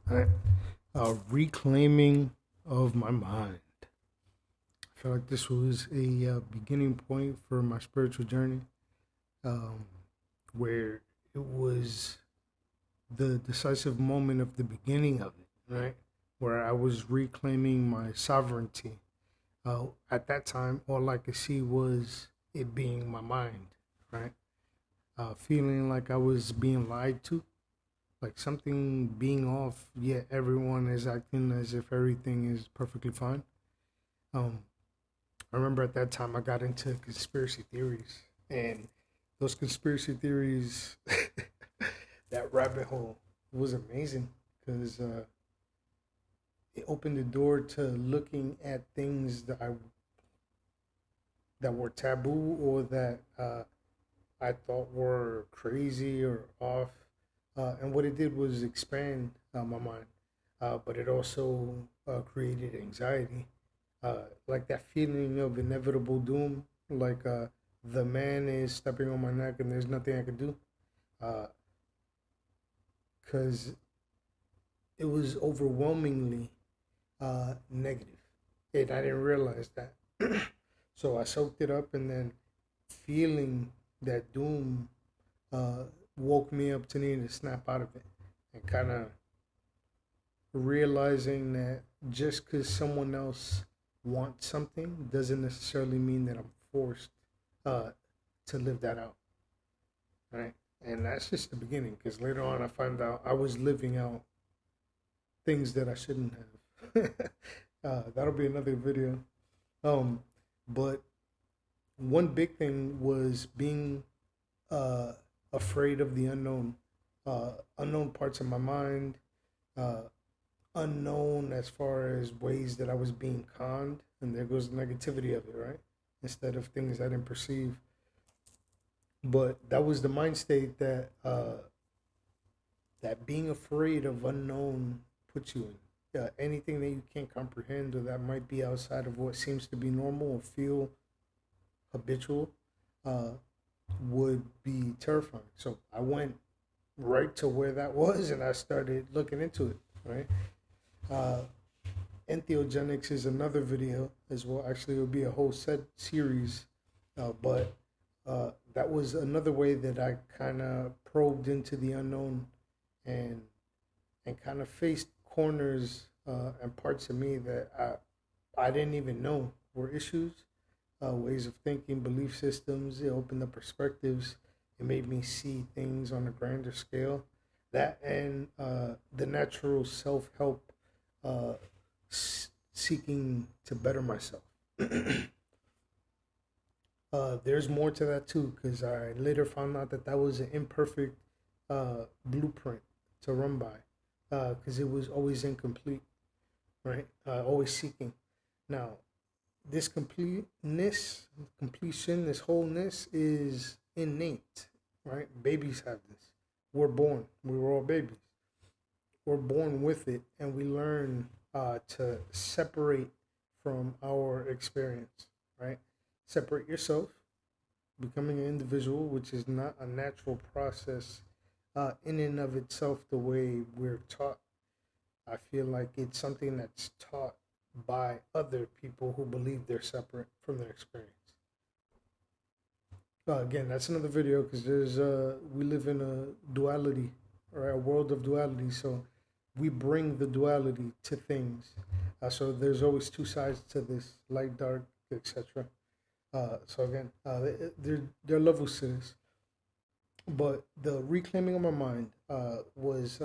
Right? Reclaiming of my mind. I feel like this was a beginning point for my spiritual journey, um, where it was the decisive moment of the beginning of it, right? Where I was reclaiming my sovereignty. At that time, all I could see was it being my mind, right? Feeling like I was being lied to, like something being off, yet everyone is acting as if everything is perfectly fine. Um, I remember at that time I got into conspiracy theories, and those conspiracy theories, that rabbit hole was amazing because it opened the door to looking at things that were taboo or that I thought were crazy or off. And what it did was expand my mind, but it also created anxiety, like that feeling of inevitable doom, like the man is stepping on my neck and there's nothing I can do, because it was overwhelmingly negative, and I didn't realize that. So I soaked it up, and then feeling that doom uh, woke me up to needing to snap out of it, and kind of realizing that just because someone else wants something doesn't necessarily mean that I'm forced uh, to live that out, right? And that's just the beginning, because later on I found out I was living out things that I shouldn't have. That'll be another video. Um, but one big thing was being uh, afraid of the unknown, unknown parts of my mind, uh, unknown as far as ways that I was being conned, and there goes the negativity of it, right? Instead of things I didn't perceive. But that was the mind state that being afraid of unknown puts you in. Anything that you can't comprehend or that might be outside of what seems to be normal or feel habitual uh, would be terrifying. So I went right to where that was and I started looking into it, right? Uh, Entheogenics is another video as well. Actually, it'll be a whole set series, but that was another way that I kind of probed into the unknown and kind of faced corners and parts of me that I didn't even know were issues, ways of thinking, belief systems. It opened up perspectives. It made me see things on a grander scale. That and the natural self help, uh, seeking to better myself. There's more to that too, because I later found out that that was an imperfect blueprint to run by, because it was always incomplete, right? Always seeking. Now, this completion, this wholeness is innate, right? Babies have this. We're born. We were all babies. We're born with it, and we learn to separate from our experience, right? Separate yourself, becoming an individual, which is not a natural process in and of itself the way we're taught. I feel like it's something that's taught by other people who believe they're separate from their experience. Again, that's another video because there's we live in a duality, or a world of duality. So we bring the duality to things. So there's always two sides to this, light, dark, etc. So again, there are levels to this. But the reclaiming of my mind was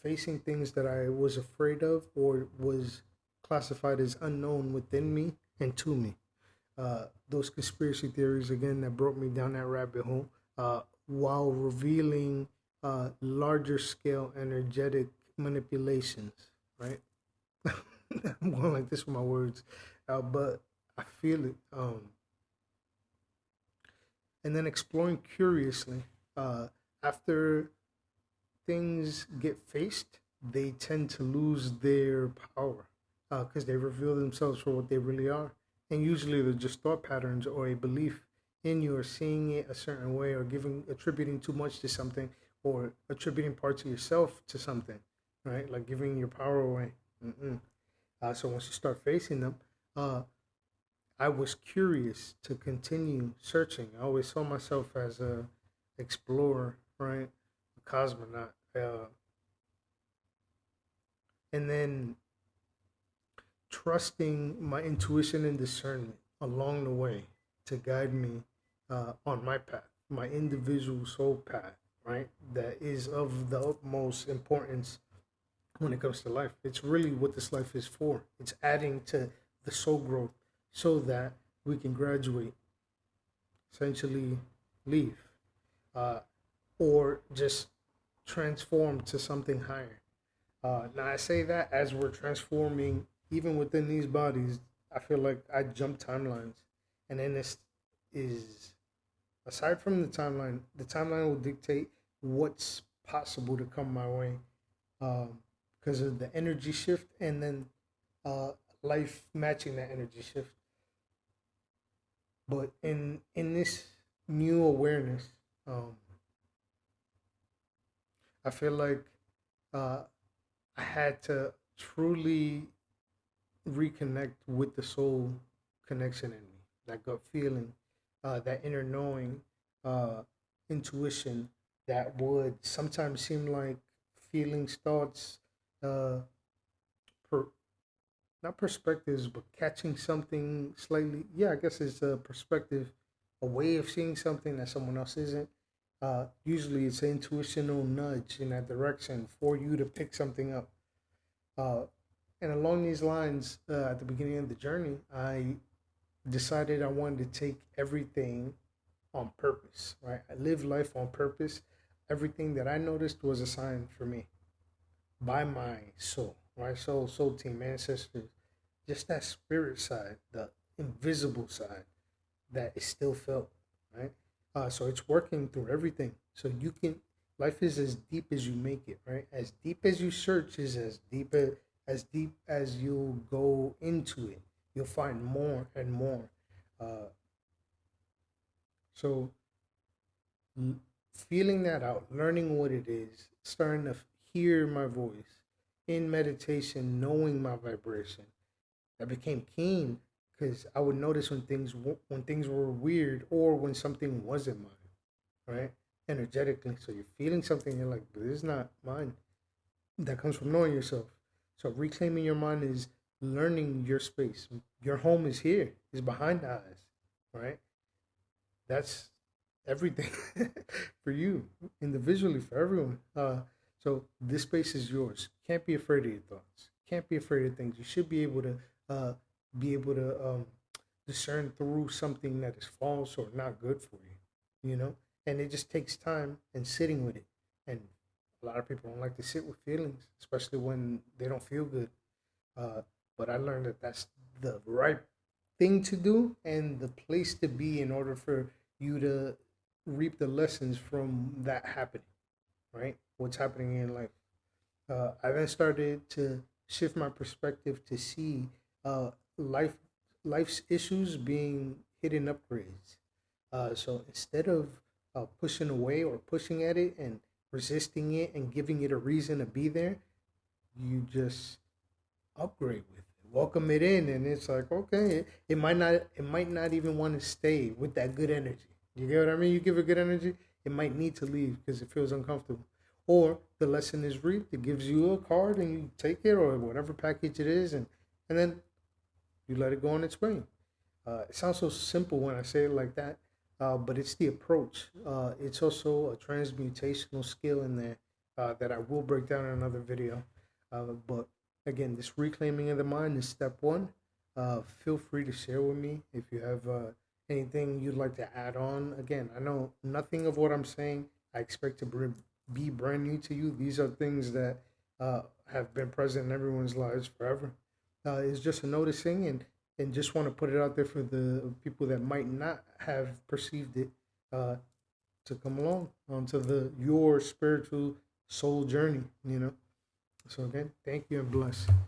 facing things that I was afraid of or was classified as unknown within me and to me. Those conspiracy theories again that brought me down that rabbit hole, while revealing larger scale energetic manipulations. Right, I'm going like this with my words, but I feel it. And then exploring curiously. After things get faced, they tend to lose their power because they reveal themselves for what they really are. And usually they're just thought patterns or a belief in you or seeing it a certain way or attributing too much to something or attributing parts of yourself to something. right? Like giving your power away. Mm-mm. So once you start facing them, uh, I was curious to continue searching. I always saw myself as a explorer, right? A cosmonaut. And then trusting my intuition and discernment along the way to guide me on my path, my individual soul path, right? That is of the utmost importance when it comes to life. It's really what this life is for. It's adding to the soul growth so that we can graduate, essentially leave, uh, or just transform to something higher. Now, I say that as we're transforming, even within these bodies, I feel like I jump timelines. And then this is, aside from the timeline will dictate what's possible to come my way because of the energy shift and then uh, life matching that energy shift. But in this new awareness, um, I feel like uh, I had to truly reconnect with the soul connection in me, that gut feeling, that inner knowing, uh, intuition that would sometimes seem like feelings, thoughts, uh, per, not perspectives, but catching something slightly. Yeah, I guess it's a perspective, a way of seeing something that someone else isn't. Usually, it's an intuitional nudge in that direction for you to pick something up. Uh, and along these lines, at the beginning of the journey, I decided I wanted to take everything on purpose, right? I live life on purpose. Everything that I noticed was a sign for me by my soul, right? Soul team, ancestors, just that spirit side, the invisible side that is still felt, right? So it's working through everything. So you can, life is as deep as you make it, right? As deep as you search is as deep as you'll go into it. You'll find more and more. Uh, so feeling that out, learning what it is, starting to hear my voice in meditation, knowing my vibration. I became keen because I would notice when things were weird or when something wasn't mine, right? Energetically, so you're feeling something, you're like, but this is not mine. That comes from knowing yourself. So reclaiming your mind is learning your space. Your home is here, is behind the eyes, right? That's everything for you individually, for everyone. So this space is yours. Can't be afraid of your thoughts. Can't be afraid of things. You should uh, be able to discern through something that is false or not good for you. You know, and it just takes time and sitting with it. And a lot of people don't like to sit with feelings, especially when they don't feel good. Uh, but I learned that that's the right thing to do and the place to be in order for you to reap the lessons from that happening, right? What's happening in life. I then started to shift my perspective to see uh, life life's issues being hidden upgrades. So instead of pushing away or pushing at it and resisting it and giving it a reason to be there, you just upgrade with it, welcome it in, and it's like okay, it might not even want to stay with that good energy. You get what I mean? You give it good energy, it might need to leave because it feels uncomfortable. Or the lesson is reaped. It gives you a card and you take it or whatever package it is, and then you let it go on its way. It sounds so simple when I say it like that, but it's the approach. It's also a transmutational skill in there that I will break down in another video. But again, this reclaiming of the mind is step one. Feel free to share with me if you have anything you'd like to add on. Again, I know nothing of what I'm saying I expect to be brand new to you. These are things that have been present in everyone's lives forever. It's just a noticing and just want to put it out there for the people that might not have perceived it uh, to come along onto the your spiritual soul journey. So again, thank you and bless.